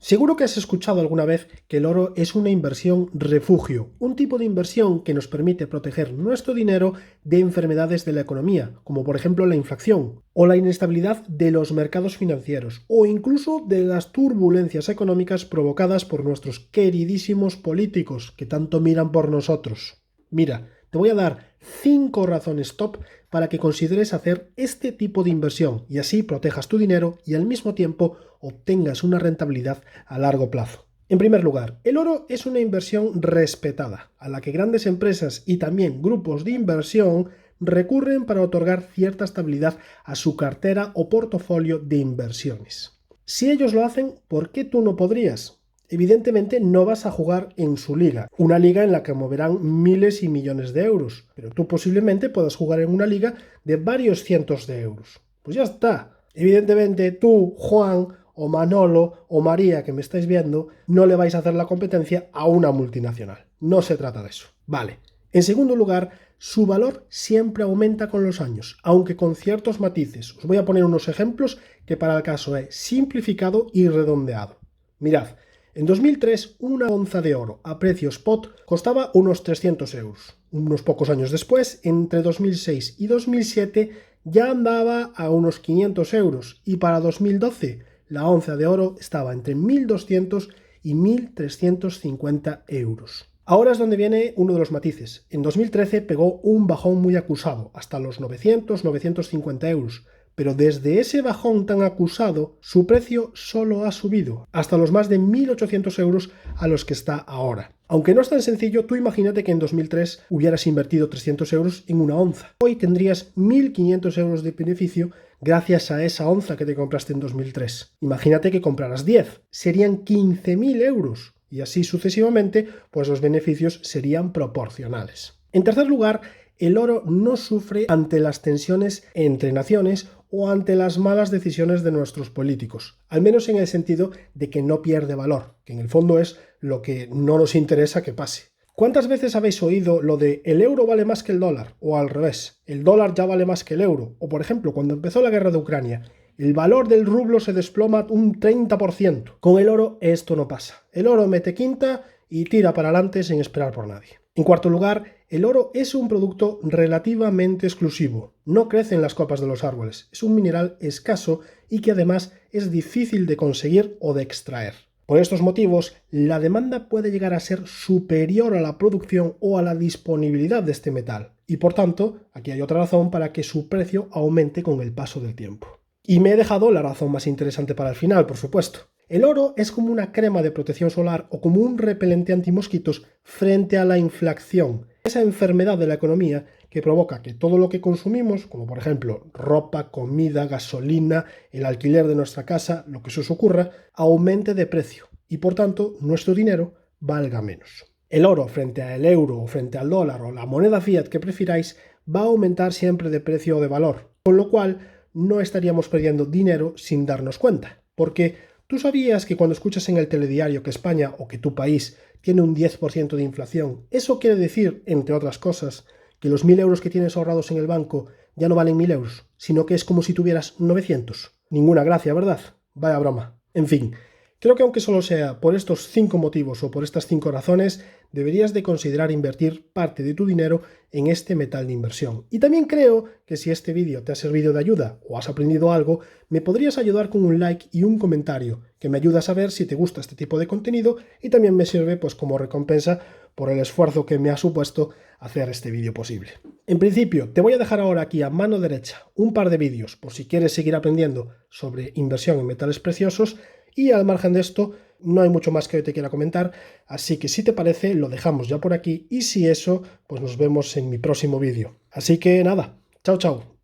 Seguro que has escuchado alguna vez que el oro es una inversión refugio, un tipo de inversión que nos permite proteger nuestro dinero de enfermedades de la economía, como por ejemplo la inflación, o la inestabilidad de los mercados financieros, o incluso de las turbulencias económicas provocadas por nuestros queridísimos políticos que tanto miran por nosotros. Mira, te voy a dar 5 razones top para que consideres hacer este tipo de inversión y así protejas tu dinero y al mismo tiempo obtengas una rentabilidad a largo plazo. En primer lugar, el oro es una inversión respetada, a la que grandes empresas y también grupos de inversión recurren para otorgar cierta estabilidad a su cartera o portafolio de inversiones. Si ellos lo hacen, ¿por qué tú no podrías? Evidentemente no vas a jugar en su liga, una liga en la que moverán miles y millones de euros, pero tú posiblemente puedas jugar en una liga de varios cientos de euros. Pues ya está. Evidentemente tú, Juan, o Manolo, o María, que me estáis viendo, no le vais a hacer la competencia a una multinacional. No se trata de eso. Vale. En segundo lugar, su valor siempre aumenta con los años, aunque con ciertos matices. Os voy a poner unos ejemplos que para el caso he simplificado y redondeado. Mirad. En 2003, una onza de oro a precio spot costaba unos 300 euros. Unos pocos años después, entre 2006 y 2007, ya andaba a unos 500 euros y para 2012 la onza de oro estaba entre 1.200 y 1.350 euros. Ahora es donde viene uno de los matices. En 2013 pegó un bajón muy acusado, hasta los 900-950 euros. Pero desde ese bajón tan acusado, su precio solo ha subido, hasta los más de 1.800 euros a los que está ahora. Aunque no es tan sencillo, tú imagínate que en 2003 hubieras invertido 300 euros en una onza. Hoy tendrías 1.500 euros de beneficio gracias a esa onza que te compraste en 2003. Imagínate que compraras 10, serían 15.000 euros. Y así sucesivamente, pues los beneficios serían proporcionales. En tercer lugar, el oro no sufre ante las tensiones entre naciones o ante las malas decisiones de nuestros políticos, al menos en el sentido de que no pierde valor, que en el fondo es lo que no nos interesa que pase. ¿Cuántas veces habéis oído lo de el euro vale más que el dólar? O al revés, el dólar ya vale más que el euro. O por ejemplo, cuando empezó la guerra de Ucrania, el valor del rublo se desploma un 30%. Con el oro esto no pasa. El oro mete quinta y tira para adelante sin esperar por nadie. En cuarto lugar, el oro es un producto relativamente exclusivo. No crece en las copas de los árboles. Es un mineral escaso y que además es difícil de conseguir o de extraer. Por estos motivos, la demanda puede llegar a ser superior a la producción o a la disponibilidad de este metal. Y por tanto, aquí hay otra razón para que su precio aumente con el paso del tiempo. Y me he dejado la razón más interesante para el final, por supuesto. El oro es como una crema de protección solar o como un repelente antimosquitos frente a la inflación, esa enfermedad de la economía que provoca que todo lo que consumimos, como por ejemplo ropa, comida, gasolina, el alquiler de nuestra casa, lo que se os ocurra, aumente de precio y por tanto nuestro dinero valga menos. El oro frente al euro o frente al dólar o la moneda fiat que prefiráis va a aumentar siempre de precio o de valor, con lo cual no estaríamos perdiendo dinero sin darnos cuenta, porque ¿tú sabías que cuando escuchas en el telediario que España o que tu país tiene un 10% de inflación, eso quiere decir, entre otras cosas, que los 1.000 euros que tienes ahorrados en el banco ya no valen 1.000 euros, sino que es como si tuvieras 900? Ninguna gracia, ¿verdad? Vaya broma. En fin, creo que aunque solo sea por estos 5 motivos o por estas 5 razones, deberías de considerar invertir parte de tu dinero en este metal de inversión. Y también creo que si este vídeo te ha servido de ayuda o has aprendido algo, me podrías ayudar con un like y un comentario, que me ayuda a saber si te gusta este tipo de contenido y también me sirve pues como recompensa por el esfuerzo que me ha supuesto hacer este vídeo posible. En principio, te voy a dejar ahora aquí a mano derecha un par de vídeos por si quieres seguir aprendiendo sobre inversión en metales preciosos. Y al margen de esto, no hay mucho más que te quiera comentar, así que si te parece, lo dejamos ya por aquí y si eso, pues nos vemos en mi próximo vídeo. Así que nada, chao chao.